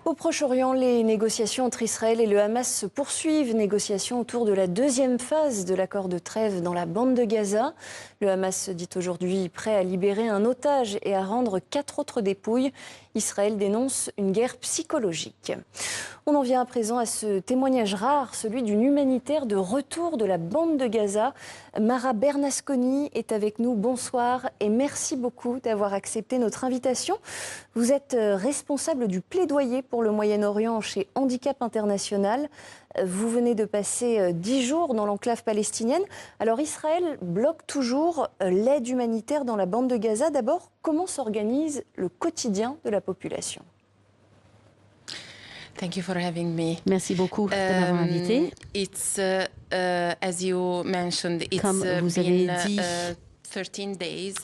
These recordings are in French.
Au Proche-Orient, les négociations entre Israël et le Hamas se poursuivent. Négociations autour de la deuxième phase de l'accord de trêve dans la bande de Gaza. Le Hamas se dit aujourd'hui prêt à libérer un otage et à rendre 4 autres dépouilles. Israël dénonce une guerre psychologique. On en vient à présent à ce témoignage rare, celui d'une humanitaire de retour de la bande de Gaza. Mara Bernasconi est avec nous. Bonsoir et merci beaucoup d'avoir accepté notre invitation. Vous êtes responsable du plaidoyer pour le Moyen-Orient chez Handicap International. Vous venez de passer 10 jours dans l'enclave palestinienne. Alors Israël bloque toujours l'aide humanitaire dans la bande de Gaza. D'abord, comment s'organise le quotidien de la population ? Thank you for having me. Merci beaucoup de m'avoir invité. As you mentioned, Comme vous avez dit,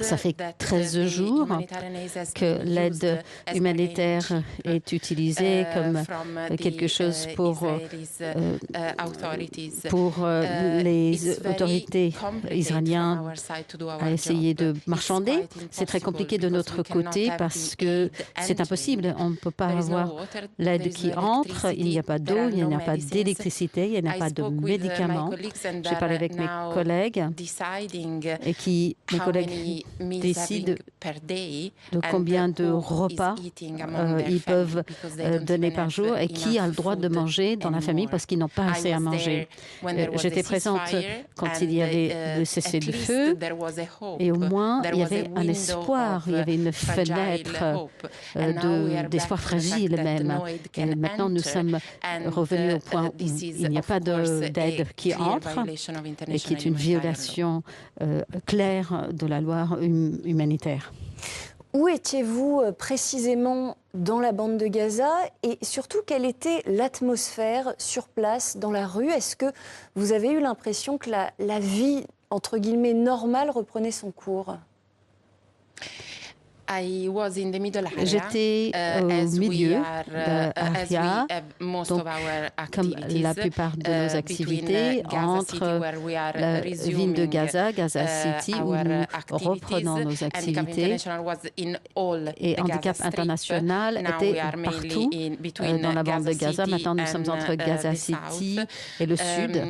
ça fait 13 jours que l'aide humanitaire est utilisée comme quelque chose pour les autorités israéliennes à essayer de marchander. C'est très compliqué de notre côté parce que c'est impossible. On ne peut pas avoir l'aide qui entre. Il n'y a pas d'eau, il n'y a pas d'électricité, il n'y a pas de médicaments. J'ai parlé avec mes collègues et mes collègues décident de combien de repas ils peuvent donner par jour et qui a le droit de manger dans la famille parce qu'ils n'ont pas assez à manger. J'étais présente quand il y avait le cessez-le-feu et au moins il y avait un espoir, il y avait une fenêtre d'espoir fragile même. Et maintenant nous sommes revenus au point où il n'y a pas d'aide qui entre et qui est une violation claire de la loi humanitaire. Où étiez-vous précisément dans la bande de Gaza et surtout quelle était l'atmosphère sur place dans la rue? Est-ce que vous avez eu l'impression que la vie entre guillemets normale reprenait son cours? J'étais au milieu d'Aria, donc comme la plupart de nos activités, entre la ville de Gaza, Gaza City, où nous reprenons nos activités. Et Handicap International était partout dans la bande de Gaza. Maintenant, nous sommes entre Gaza City et le sud.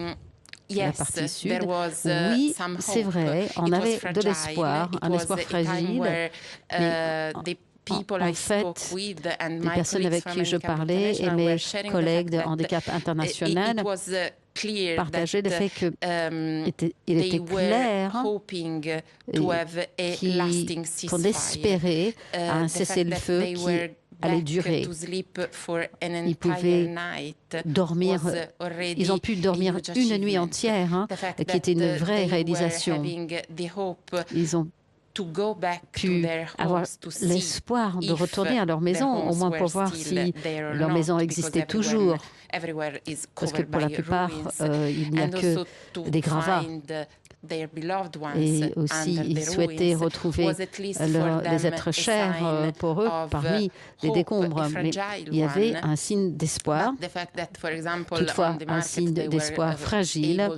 La partie sud. Oui, c'est vrai, on avait de l'espoir, un espoir fragile, mais en fait, les personnes avec qui je parlais et mes collègues de Handicap International partageaient le fait qu'il était clair qu'on espérait un cessez-le-feu qui allait durer. Ils pouvaient dormir, ils ont pu dormir une nuit entière, qui était une vraie réalisation. Ils ont pu avoir l'espoir de retourner à leur maison, au moins pour voir si leur maison existait toujours. Parce que pour la plupart, il n'y a que des gravats. Et aussi, ils souhaitaient retrouver les êtres chers pour eux parmi les décombres. Mais il y avait un signe d'espoir, toutefois un signe d'espoir fragile,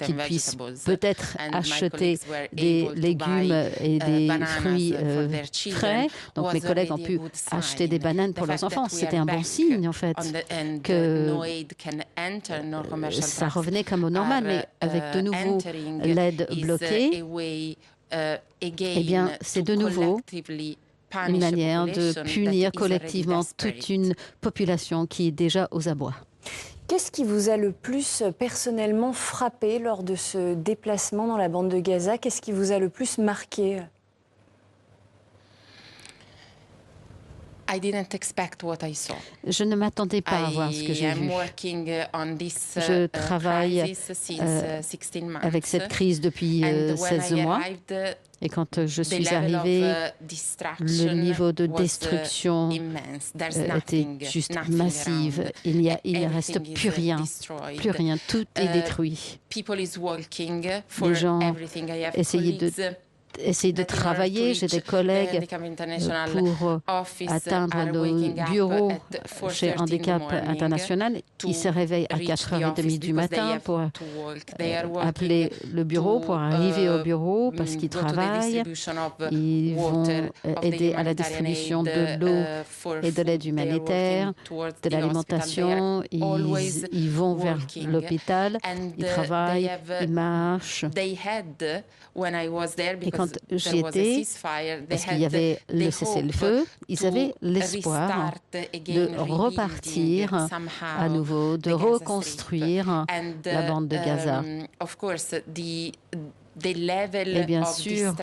qu'ils puissent peut-être acheter des légumes et des fruits frais. Donc mes collègues ont pu acheter des bananes pour leurs enfants. C'était un bon signe en fait que ça revenait comme au normal, mais avec de nouveau l'aide bloquée, eh bien c'est de nouveau une manière de punir collectivement toute une population qui est déjà aux abois. Qu'est-ce qui vous a le plus personnellement frappé lors de ce déplacement dans la bande de Gaza? Qu'est-ce qui vous a le plus marqué? Je ne m'attendais pas à voir ce que j'ai vu. Je travaille avec cette crise depuis 16 mois. Et quand je suis arrivée, le niveau de destruction était juste massif. Il ne reste plus rien, tout est détruit. Les gens essayaient de essayé de travailler. J'ai des collègues pour atteindre le bureau chez Handicap International. Ils se réveillent à 4h30 du matin pour appeler le bureau, pour arriver au bureau parce qu'ils travaillent. Ils vont aider à la distribution de l'eau et de l'aide humanitaire, de l'alimentation. Ils vont vers l'hôpital, ils travaillent, ils marchent. Et quand j'y étais, parce qu'il y avait le cessez-le-feu, ils avaient l'espoir de repartir à nouveau, de reconstruire la bande de Gaza. Et bien sûr,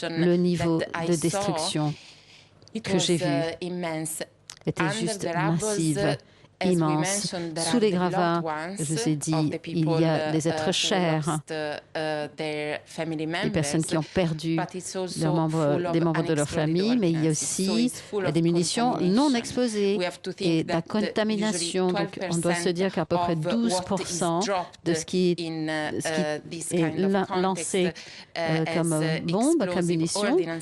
le niveau de destruction que j'ai vu était juste massive, immense. Sous les gravats, je vous ai dit, il y a des êtres chers, des personnes qui ont perdu des membres de leur famille, mais il y a aussi des munitions non explosées et de la contamination. Donc, on doit se dire qu'à peu près 12% de ce qui est lancé comme bombe, comme munition, en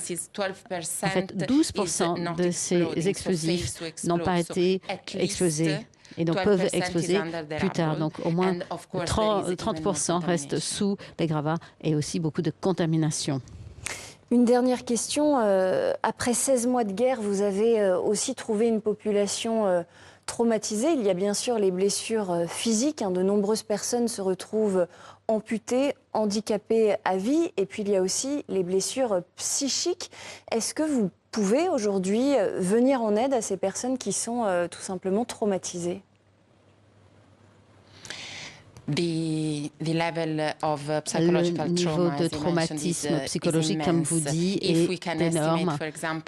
fait, 12% de ces explosifs n'ont pas été explosés et donc peuvent exploser plus tard. Donc au moins 30% restent sous les gravats et aussi beaucoup de contamination. Une dernière question. Après 16 mois de guerre, vous avez aussi trouvé une population traumatisée. Il y a bien sûr les blessures physiques. De nombreuses personnes se retrouvent amputées, handicapées à vie. Et puis il y a aussi les blessures psychiques. Est-ce que vous pouvez aujourd'hui venir en aide à ces personnes qui sont tout simplement traumatisées? Le niveau de traumatisme psychologique, comme vous dites, est énorme.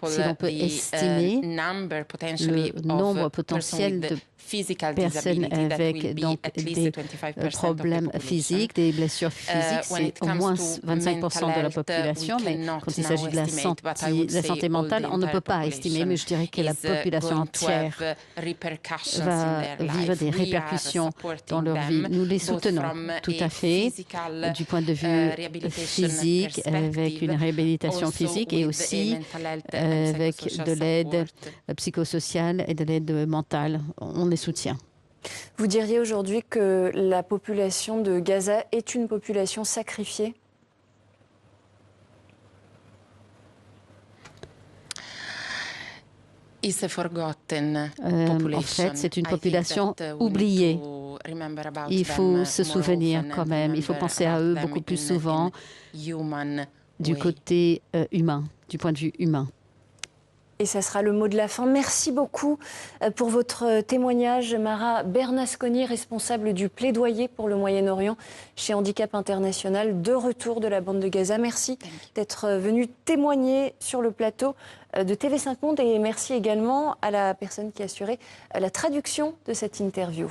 Si l'on peut estimer le nombre potentiel de personnes avec donc, des problèmes physiques, des blessures physiques, c'est au moins 25% de la population, mais quand il s'agit de la santé mentale, on ne peut pas estimer, mais je dirais que la population entière va vivre des répercussions dans leur vie. Nous les soutenons tout à fait du point de vue physique, avec une réhabilitation physique et aussi avec de l'aide psychosociale et de l'aide mentale. On les soutient. Vous diriez aujourd'hui que la population de Gaza est une population sacrifiée ? En fait, c'est une population oubliée. Il faut se souvenir quand même, il faut penser à eux beaucoup plus souvent du côté humain, du point de vue humain. Et ça sera le mot de la fin. Merci beaucoup pour votre témoignage, Mara Bernasconi, responsable du plaidoyer pour le Moyen-Orient chez Handicap International, de retour de la bande de Gaza. Merci d'être venu témoigner sur le plateau de TV5 Monde et merci également à la personne qui a assuré la traduction de cette interview.